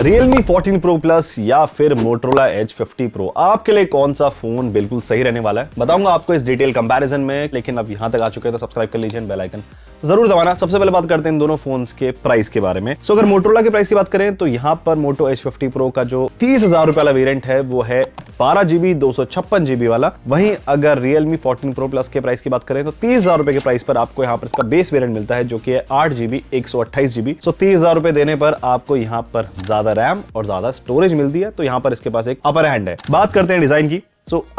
Realme 14 Pro Plus या फिर Motorola Edge 50 Pro, आपके लिए कौन सा फोन बिल्कुल सही रहने वाला है बताऊंगा आपको इस डिटेल कंपैरिजन में। लेकिन अब यहां तक आ चुके हैं तो सब्सक्राइब कर लीजिए, बेल आइकन जरूर दबाना। सबसे पहले बात करते हैं इन दोनों फोन्स के प्राइस के बारे में। अगर Motorola के प्राइस की बात करें तो यहां पर Moto Edge 50 Pro का जो 30,000 रुपए वाला वेरिएंट है वो है 12GB 256GB वाला। वहीं अगर Realme 14 Pro Plus के प्राइस की बात करें तो 30,000 रुपए के प्राइस पर आपको यहाँ पर इसका बेस वेरिएंट मिलता है जो कि है 8GB 128GB। 30,000 रुपए देने पर आपको यहाँ पर ज्यादा रैम और ज्यादा स्टोरेज मिलती है, तो यहाँ पर इसके पास एक अपर हैंड है। बात करते हैं डिजाइन की।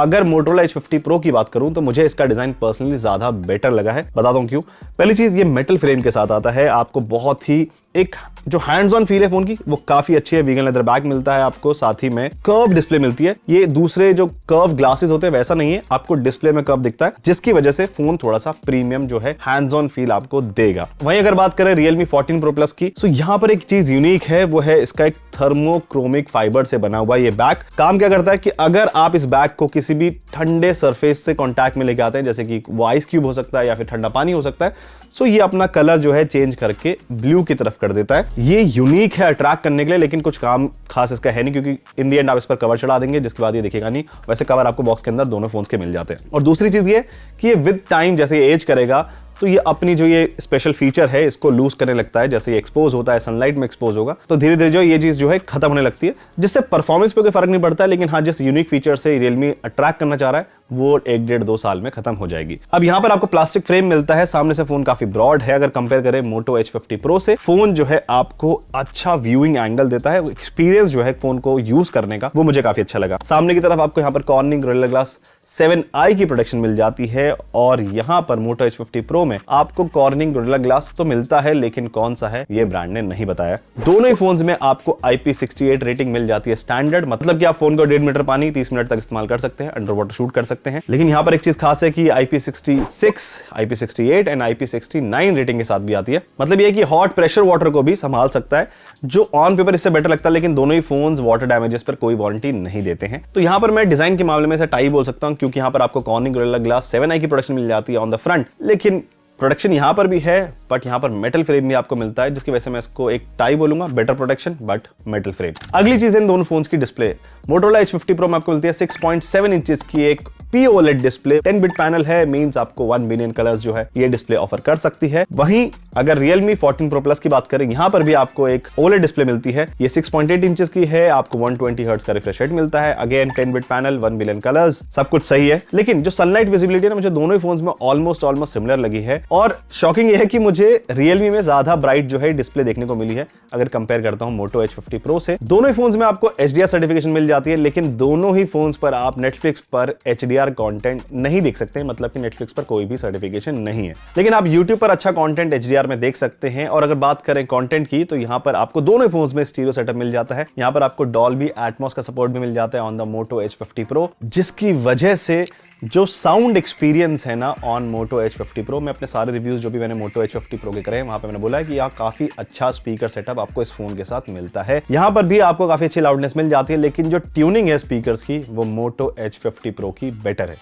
अगर Motorola Edge 50 Pro की बात करूं तो मुझे इसका डिजाइन पर्सनली ज्यादा बेटर लगा है। बताता हूं क्यों। पहली चीज, ये मेटल फ्रेम के साथ आता है, आपको बहुत ही एक जो हैंड्स ऑन फील है फोन की वो काफी अच्छी है। वीगन लेदर बैक मिलता है आपको, साथ ही में कर्व डिस्प्ले मिलती है। ये दूसरे जो कर्व ग्लासेस होते हैं वैसा नहीं है, आपको डिस्प्ले में कर्व दिखता है, जिसकी वजह से फोन थोड़ा सा प्रीमियम जो है हैंड्स ऑन फील आपको देगा। वहीं अगर बात करें Realme 14 Pro Plus की, तो यहाँ पर एक चीज यूनिक है, वो है इसका एक थर्मोक्रोमिक फाइबर से बना हुआ ये बैक। काम क्या करता है कि अगर आप इस बैक को किसी भी ठंडे सरफेस से कांटेक्ट में लेके आते हैं, जैसे कि वो आइस क्यूब हो सकता है या फिर ठंडा पानी हो सकता है, सो ये अपना कलर जो है चेंज करके ब्लू की तरफ कर देता है। ये यूनिक है अट्रैक्ट करने के लिए, लेकिन कुछ काम खास इसका है नहीं, क्योंकि इन दी एंड आप इस पर कवर चढ़ा देंगे जिसके बाद ये दिखेगा नहीं। वैसे कवर आपको बॉक्स के अंदर दोनों फोन्स के मिल जाते हैं। और दूसरी चीज ये कि ये विद टाइम जैसे एज करेगा तो ये अपनी जो ये स्पेशल फीचर है इसको लूज करने लगता है। जैसे ये एक्सपोज होता है, सनलाइट में एक्सपोज होगा तो धीरे धीरे जो ये चीज जो है खत्म होने लगती है, जिससे परफॉर्मेंस पे कोई फर्क नहीं पड़ता है। लेकिन हाँ, जिस यूनिक फीचर से Realme अट्रैक्ट करना चाह रहा है वो 1-1.5-2 साल में खत्म हो जाएगी। अब यहाँ पर आपको प्लास्टिक फ्रेम मिलता है, सामने से फोन काफी ब्रॉड है। अगर कंपेयर करें Moto Edge 50 Pro से, फोन जो है आपको अच्छा व्यूइंग एंगल देता है। एक्सपीरियंस जो है फोन को यूज करने का वो मुझे काफी अच्छा लगा। सामने की तरफ आपको यहाँ पर Corning Gorilla Glass 7i की प्रोटेक्शन मिल जाती है, और यहाँ पर Moto Edge 50 Pro में आपको Corning Gorilla Glass तो मिलता है, लेकिन कौन सा है ये ब्रांड ने नहीं बताया। दोनों ही फोन्स में आपको IP68 रेटिंग मिल जाती है स्टैंडर्ड, मतलब कि आप फोन को 1.5 मीटर पानी 30 मिनट तक इस्तेमाल कर सकते हैं, अंडर वाटर शूट कर सकते हैं। लेकिन यहाँ पर एक चीज खास है कि IP66, IP68 and IP69 rating के साथ भी आती है। मतलब ये कि हॉट प्रेशर वाटर को भी संभाल सकता है, जो ऑन पेपर इससे बेटर लगता है। लेकिन दोनों ही फोन्स वाटर डैमेजेस पर कोई वारंटी नहीं देते हैं। तो यहाँ पर मैं डिजाइन के मामले में से टाई बोल सकता हूँ, क्योंकि यहाँ पर आपको Corning Gorilla Glass 7i की प्रोटेक्शन मिल जाती है ऑन द फ्रंट, लेकिन प्रोटेक्शन यहां पर भी है, बट यहां पर मेटल फ्रेम भी आपको मिलता है, जिसकी वजह से मैं इसको एक टाई बोलूंगा, better protection but metal frame. अगली चीज है इन दोनों फोन्स की डिस्प्ले। Motorola Edge 50 Pro में आपको मिलती है 6.7 इंचेस की एक POLED डिस्प्ले। 10 बिट पैनल है, मींस आपको 1 बिलियन कलर्स जो है ये डिस्प्ले ऑफर कर सकती है। वहीं अगर Realme 14 Pro Plus की बात करें, यहां पर भी आपको एक OLED डिस्प्ले मिलती है। ये 6.8 इंचेस की है, आपको 120 हर्ट्ज का रिफ्रेश रेट मिलता है। Again 10 bit panel, 1 billion colours, सब कुछ सही है। लेकिन जो सनलाइट विजिबिलिटी है ना, मुझे दोनों ही फोन्स में ऑलमोस्ट सिमिलर लगी है। और शॉकिंग ये है कि मुझे Realme में ज्यादा ब्राइट जो है डिस्प्ले देखने को मिली है अगर कंपेयर करता हूं Moto Edge 50 Pro से। दोनों ही फोन्स में आपको HDR सर्टिफिकेशन मिल जाती है, लेकिन दोनों ही फोन्स पर आप Netflix पर HDR कंटेंट नहीं देख सकते हैं, मतलब कि Netflix पर कोई भी सर्टिफिकेशन नहीं है। लेकिन आप YouTube पर अच्छा कंटेंट HDR में देख सकते हैं। और अगर बात करें कंटेंट की, तो यहां पर आपको दोनों फोन्स में स्टीरियो सेटअप मिल जाता है। यहां पर आपको Dolby Atmos का सपोर्ट भी मिल जाता है on the Moto Edge 50 Pro, जिसकी वजह से जो साउंड एक्सपीरियंस है ना ऑन Moto Edge 50 Pro, मैं अपने सारे रिव्यूज जो भी मैंने Moto Edge 50 Pro के करे हैं, वहां पे मैंने बोला है कि यहाँ काफी अच्छा स्पीकर सेटअप आपको इस फोन के साथ मिलता है। यहां पर भी आपको काफी अच्छी लाउडनेस मिल जाती है, लेकिन जो ट्यूनिंग है स्पीकर्स की वो Moto Edge 50 Pro की बेटर है।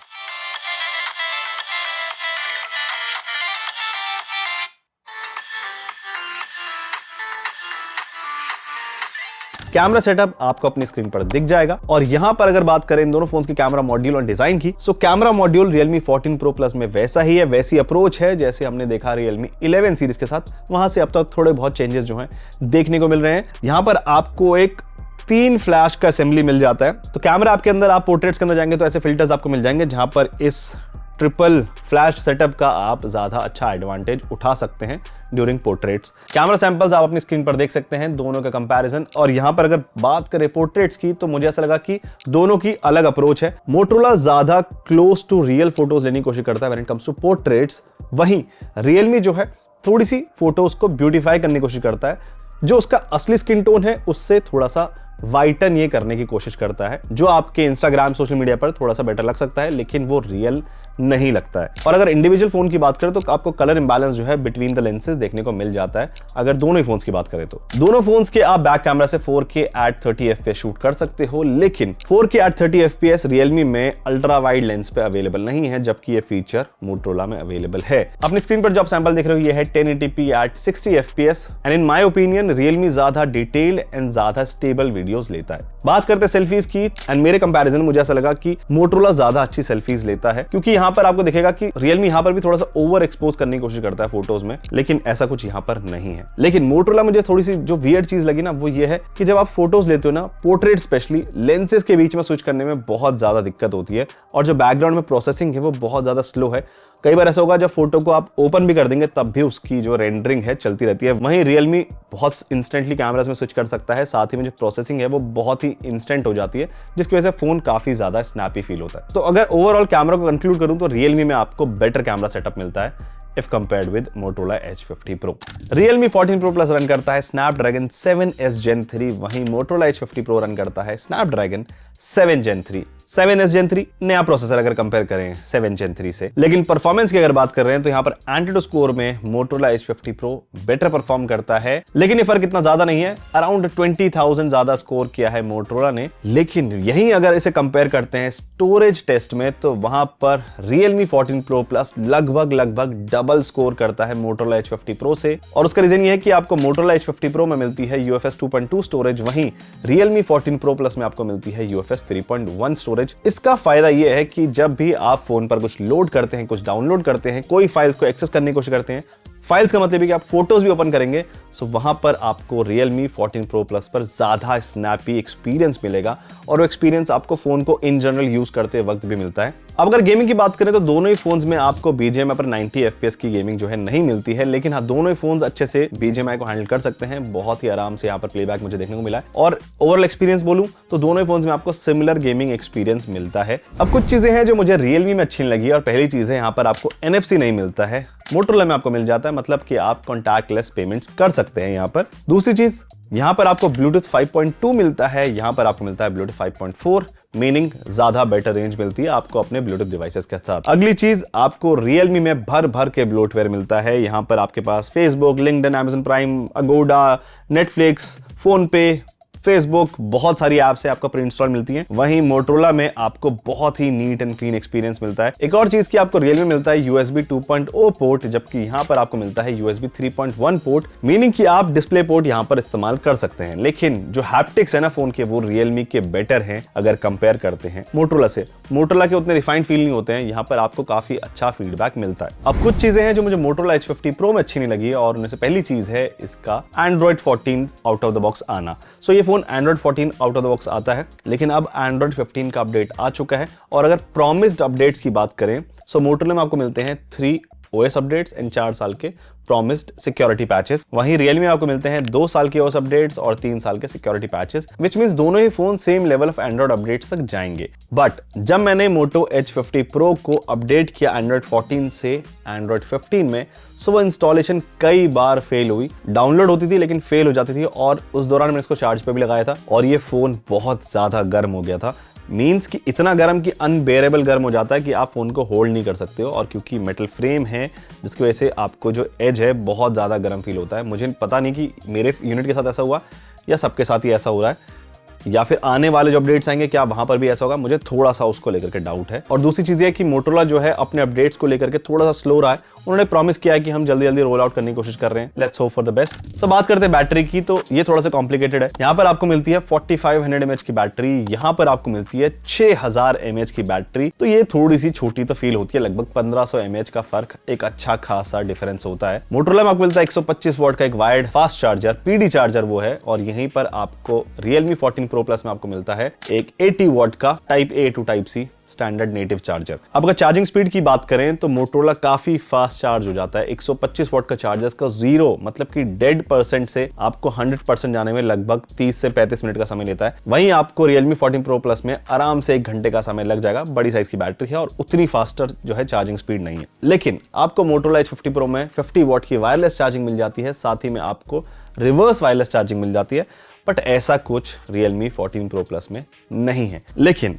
कैमरा सेटअप आपको अपनी स्क्रीन पर दिख जाएगा। और यहां पर अगर बात करें इन दोनों फोन्स की कैमरा मॉड्यूल और डिजाइन की, so camera module Realme 14 Pro Plus में वैसा ही है, वैसी अप्रोच है जैसे हमने देखा Realme 11 सीरीज के साथ। वहां से अब तक थोड़े बहुत चेंजेस जो हैं देखने को मिल रहे हैं। यहां पर आपको एक 3 फ्लैश का असेंबली मिल जाता है। तो कैमरा आपके अंदर, आप पोर्ट्रेट्स के अंदर जाएंगे तो ऐसे फिल्टर्स आपको मिल जाएंगे, जहां पर इस ट्रिपल फ्लैश सेटअप का आप ज्यादा अच्छा एडवांटेज उठा सकते हैं ड्यूरिंग पोर्ट्रेट्स। कैमरा सैंपल्स आप अपनी स्क्रीन पर देख सकते हैं, दोनों का कंपैरिजन। और यहां पर अगर बात करें पोर्ट्रेट्स की, तो मुझे ऐसा लगा कि दोनों की अलग अप्रोच है। Motorola ज्यादा क्लोज टू रियल फोटोज लेने की कोशिश करता है when it comes to portraits, वहीं Realme जो है थोड़ी सी फोटोज को ब्यूटीफाई करने की कोशिश करता है, जो उसका असली स्किन टोन है उससे थोड़ा सा वाइटन ये करने की कोशिश करता है, जो आपके इंस्टाग्राम सोशल मीडिया पर थोड़ा सा बेटर लग सकता है, लेकिन वो रियल नहीं लगता है। और अगर इंडिविजुअल फोन की बात करें तो आपको कलर इंबैलेंस जो है बिटवीन द लेंसेज देखने को मिल जाता है। अगर दोनों ही फोन्स की बात करें तो दोनों फोन्स के आप बैक कैमरा से 4K at 30 FPS शूट कर सकते हो, लेकिन 4K at 30 FPS रियलमी में अल्ट्रा वाइड लेंस पे अवेलेबल नहीं है, जबकि ये फीचर मोटरोला में अवेलेबल है। अपनी स्क्रीन पर जो आप सैंपल देख रहे हो ये है 1080p at 60 FPS and in my opinion Realme ज्यादा डिटेल्ड एंड ज्यादा स्टेबल वीडियोस लेता है। बात करते हैं सेल्फीज की, एंड मेरे कंपैरिजन मुझे ऐसा लगा कि मोटरोला ज्यादा अच्छी सेल्फीज लेता है, क्योंकि यहाँ पर आपको दिखेगा कि रियलमी यहाँ पर भी थोड़ा सा ओवर एक्सपोज करने की कोशिश करता है फोटोज में, लेकिन ऐसा कुछ यहाँ पर नहीं है। लेकिन मोटरोला मुझे थोड़ी सी जो वियर्ड चीज लगी ना वो ये है कि जब आप फोटोज लेते हो ना, पोर्ट्रेट स्पेशली, लेंसेज के बीच में स्विच करने में बहुत ज्यादा दिक्कत होती है, और जो बैकग्राउंड में प्रोसेसिंग है वो बहुत ज्यादा स्लो है। कई बार ऐसा होगा जब फोटो को आप ओपन भी कर देंगे तब भी उसकी जो रेंडरिंग है चलती रहती है। वहीं रियलमी बहुत इंस्टेंटली कैमरास में स्विच कर सकता है, साथ ही में जो प्रोसेसिंग है वो बहुत ही इंस्टेंट हो जाती है, जिसकी वजह से फोन काफी ज्यादा स्नैपी फील होता है। तो अगर ओवरऑल कैमरा को कंक्लूड करूं तो रियलमी में आपको बेटर कैमरा सेटअप मिलता है if compared with Motorola Edge 50 Pro। Realme 14 Pro Plus run करता है Snapdragon 7S Gen 3, वहीं Motorola Edge 50 Pro रन करता है Snapdragon 7 Gen 3। 7S Gen 3 नया प्रोसेसर अगर कंपेयर करें 7 Gen 3 से, लेकिन परफॉर्मेंस की अगर बात कर रहे हैं तो यहाँ पर एंट्यूडो स्कोर में Motorola Edge 50 Pro better perform करता है, लेकिन ये फर्क इतना ज्यादा नहीं है। अराउंड 20,000 ज्यादा स्कोर किया है Motorola ने। लेकिन यही अगर इसे कंपेयर करते हैं स्टोरेज टेस्ट में तो वहां पर Realme 14 Pro Plus लगभग डबल स्कोर करता है Motorola Edge 50 Pro से, और उसका रीजन ये है कि आपको Motorola Edge 50 Pro में मिलती है UFS 2.2 स्टोरेज, वहीं Realme 14 Pro Plus में आपको मिलती है UFS 3.1 स्टोरेज। इसका फायदा यह है कि जब भी आप फोन पर कुछ लोड करते हैं, कुछ डाउनलोड करते हैं, कोई फाइल्स को एक्सेस करने की कोशिश करते हैं, फाइल्स का मतलब है कि आप फोटोज भी ओपन करेंगे, सो वहां पर आपको Realme 14 Pro Plus पर ज्यादा स्नैपी एक्सपीरियंस मिलेगा, और वो एक्सपीरियंस आपको फोन को इन जनरल यूज करते वक्त भी मिलता है। अब अगर गेमिंग की बात करें तो दोनों ही फोन्स में आपको BGMI पर 90 FPS की गेमिंग जो है नहीं मिलती है, लेकिन हाँ दोनों ही फोन्स अच्छे से BGMI को हैंडल कर सकते हैं। बहुत ही आराम से यहाँ पर प्लेबैक मुझे देखने को मिला है, और ओवरऑल एक्सपीरियंस बोलूं तो दोनों ही फोन्स में आपको सिमिलर गेमिंग एक्सपीरियंस मिलता है। अब कुछ चीजें हैं जो मुझे Realme में अच्छी लगी, और पहली चीज है यहाँ पर आपको NFC नहीं मिलता है, Motorola में आपको मिल जाता है, मतलब कि आप कॉन्टैक्टलेस पेमेंट्स कर सकते हैं यहाँ पर। दूसरी चीज यहाँ पर आपको Bluetooth 5.2 मिलता है, यहाँ पर आपको मिलता है Bluetooth 5.4, मीनिंग ज्यादा बेटर रेंज मिलती है आपको अपने ब्लूटूथ डिवाइसेस के साथ। अगली चीज आपको Realme में भर के ब्लोटवेयर मिलता है। यहाँ पर आपके पास Facebook, LinkedIn, Amazon Prime, Agoda, Netflix, PhonePe, Facebook, बहुत सारी ऐप्स है आपको प्री इंस्टॉल मिलती हैं। वहीं मोटरोला में आपको बहुत ही नीट एंड क्लीन एक्सपीरियंस मिलता है। एक और चीज की आपको Realme मिलता है USB 2.0 पोर्ट, जबकि यहाँ पर आपको मिलता है USB 3.1 पोर्ट, मीनिंग कि आप डिस्प्ले पोर्ट यहाँ पर इस्तेमाल कर सकते हैं। लेकिन जो हैप्टिक्स है ना फोन के, वो Realme के बेटर हैं अगर कंपेयर करते हैं मोटरोला से। मोटरोला के उतने रिफाइंड फील नहीं होते हैं, यहाँ पर आपको काफी अच्छा फीडबैक मिलता है। अब कुछ चीजें हैं जो मुझे Motorola Edge 50 Pro में अच्छी नहीं लगी, और उनमें से पहली चीज है इसका Android 14 out of the box आना। सो ये phone Android 14 out of the box आता है, लेकिन अब Android 15 का अपडेट आ चुका है। और अगर प्रॉमिस्ड अपडेट्स की बात करें सो मोटरोला में आपको मिलते हैं 3 OS अपडेट्स एंड 4 साल के प्रॉमिस्ड सिक्योरिटी पैचेस। वहीं Realme में आपको मिलते हैं 2 साल के OS अपडेट्स और 3 साल के सिक्योरिटी पैचेस, विच मींस दोनों ही phone same level of Android updates तक जाएंगे। बट जब मैंने Moto Edge 50 Pro को अपडेट किया Android 14 से Android 15 में, सो वो इंस्टॉलेशन कई बार फेल हुई, डाउनलोड होती थी लेकिन फेल हो जाती थी, और उस दौरान मैंने इसको चार्ज पे भी लगाया था और ये फोन बहुत ज्यादा गर्म हो गया था। मीन्स कि इतना गर्म कि अनबेरेबल गर्म हो जाता है कि आप फोन को होल्ड नहीं कर सकते हो, और क्योंकि मेटल फ्रेम है जिसकी वजह से आपको जो एज है बहुत ज़्यादा गर्म फील होता है। मुझे पता नहीं कि मेरे यूनिट के साथ ऐसा हुआ या सबके साथ ही ऐसा हो रहा है, या फिर आने वाले जो अपडेट्स आएंगे क्या वहां पर भी ऐसा होगा, मुझे थोड़ा सा उसको लेकर के डाउट है। और दूसरी चीज ये है कि मोटरोला जो है अपने अपडेट्स को लेकर के थोड़ा सा स्लो रहा है। उन्होंने प्रॉमिस किया है कि हम जल्दी रोल आउट करने की कोशिश कर रहे हैं, let's hope for the best. So बात करते हैं बैटरी की, तो ये थोड़ा सा कॉम्प्लिकेटेड है। यहाँ पर आपको मिलती है 4500 mAh की बैटरी, यहाँ पर आपको मिलती है 6000 mAh की बैटरी। तो ये थोड़ी सी छोटी तो फील होती है, लगभग 1500 mAh का फर्क एक अच्छा खासा डिफरेंस होता है। मोटरोला में आपको मिलता है 125 वॉट का एक wired fast charger, PD charger वो है, और यहीं पर आपको Realme 14 Pro Plus में आपको मिलता है एक 80 वॉट का type A to type C standard native charger. अब अगर चार्जिंग स्पीड की बात करें तो मोटरोला काफी फास्ट चार्ज हो जाता है। 125 वॉट का चार्जर का 0 मतलब कि डेड % से आपको 100% जाने में लगभग 30 से 35 मिनट का समय लेता है। वहीं आपको Realme 14 Pro Plus में आराम से 1 घंटे का समय लग जाएगा। बड़ी साइज की बैटरी है और उतनी फास्टर जो है चार्जिंग स्पीड नहीं है। लेकिन आपको Motorola Edge 50 Pro में 50 वॉट की वायरलेस चार्जिंग मिल जाती है, साथ ही में आपको रिवर्स वायरलेस चार्जिंग मिल जाती है। बट ऐसा कुछ Realme 14 Pro Plus में नहीं है। लेकिन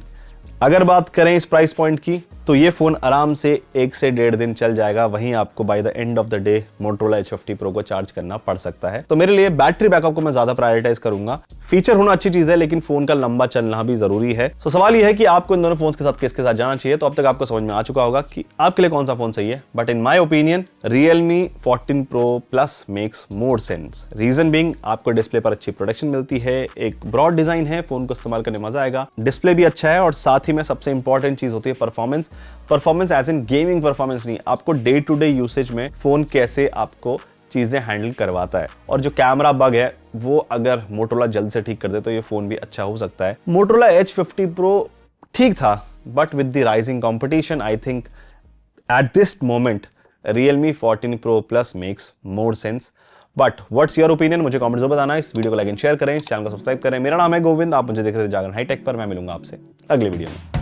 अगर बात करें इस प्राइस पॉइंट की, तो ये फोन आराम से 1 से 1.5 दिन चल जाएगा। वहीं आपको by the end of the day Motorola H50 Pro को चार्ज करना पड़ सकता है। तो मेरे लिए बैटरी बैकअप को मैं ज्यादा प्रायोरिटाइज करूंगा। फीचर होना अच्छी चीज है, लेकिन फोन का लंबा चलना भी जरूरी है। तो सवाल यह है कि आपको इन दोनों फोन के साथ किसके साथ जाना चाहिए। तो अब तक आपको समझ में आ चुका होगा कि आपके लिए कौन सा फोन सही है, but in my opinion Realme 14 Pro Plus makes more sense. Reason being, आपको डिस्प्ले पर अच्छी प्रोटेक्शन मिलती है, एक ब्रॉड डिजाइन है, फोन को इस्तेमाल करने में मजा आएगा, डिस्प्ले भी अच्छा है, और साथ ही में सबसे इंपॉर्टेंट चीज होती है performance as in gaming performance नहीं, आपको डे टू डे यूसेज में फोन कैसे आपको चीजें हैंडल करवाता है। और जो कैमरा बग है वो अगर Motorola जल्द से ठीक कर दे तो ये फोन भी अच्छा हो सकता है। Motorola H50 Pro ठीक था, but with the rising competition I think at this moment Realme 14 Pro Plus makes more sense. But what's your opinion, मुझे कमेंट्स में बताना। इस वीडियो को लाइक एंड शेयर करें, इस चैनल को सब्सक्राइब करें। मेरा नाम है गोविंद, आप मुझे देख रहे थे जागरण हाईटेक पर। मैं मिलूंगा आपसे अगले वीडियो में।